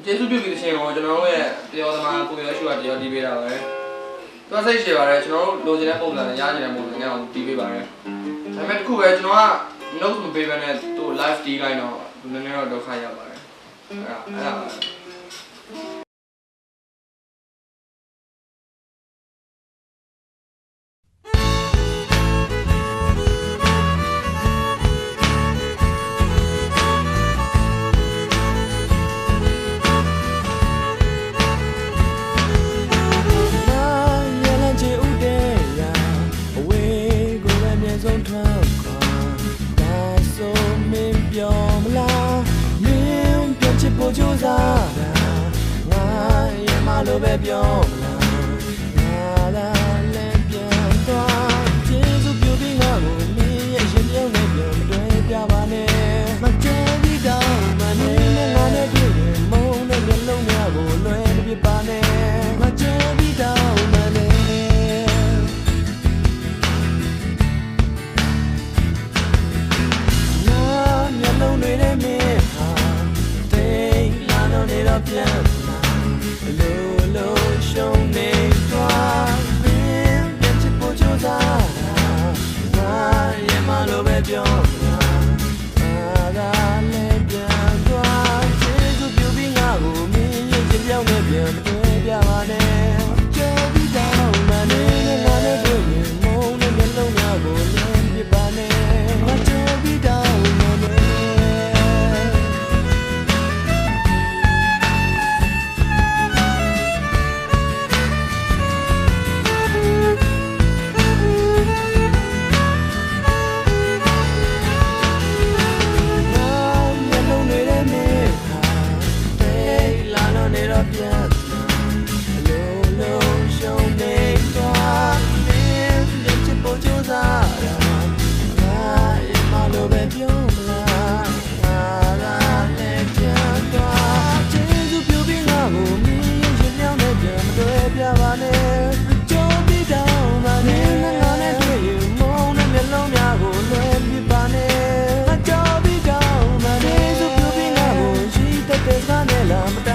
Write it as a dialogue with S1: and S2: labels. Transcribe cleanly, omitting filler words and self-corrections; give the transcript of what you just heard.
S1: ကျေးဇူးပြုပြီးတဲ့ချိန်ကိုကျွန်တော်တို့ရဲ့ပြောသမားကိုရောရှိတာတရားတီးပေးတာပဲသူကစိတ်ရှည်ပါတယ်ကျွန်တော်တို့လိုချင်တဲ့ပုံစံနဲ့ရချင်တဲ့ပုံစံနဲ့အောင်တီးပေးပါတယ်ဒါပေမဲ့တခုပဲကျွန်တော်က note မပေးဘဲနဲ့သူ live တီးလိုက်တော့နည်းနည်းတော့ဒုက္ခရပါတယ်အဲ့ဒါကြိုးစားတာငါရဲ့မလိုပဲပြောမလားငါလည်းပြန်သွားကျေးဇူးပြုပြီးငါကိုမင်းရဲ့ရှင်ပြောင်းနဲ့ပြန်မတွေ့ပြပါနဲ့မကြံပြီးတော့မနေနဲ့ငါနဲ့တွေ့ရင်မုန်းတဲ့မျက်လုံးများကိုလွယ်မပြပါနဲ့မကြံပြီးတော့မနေငါမျက်လုံးတွေနဲ့မင်းဟာနေတော့ပြန်လိုရှုံးနေသွားမင်းပြန်ချစ်ဖို့ကြိုးစားငါရဲ့မလိုပဲပြောငါလည်းပြန်သွားကျေးဇူးပြုပြီးငါကိုမင်းရဲ့ချစ်ပြောင်းနေပြန်မတွေ့ပြပါနဲ့ကြိုးပြီးတော့မနေနဲ့ငါလည်းတွေ့ရင်မုန်းတဲ့မျက်လုံးများကိုလည်းပြပါနဲ့ငါကြိုးပြီးတော့မနေI'm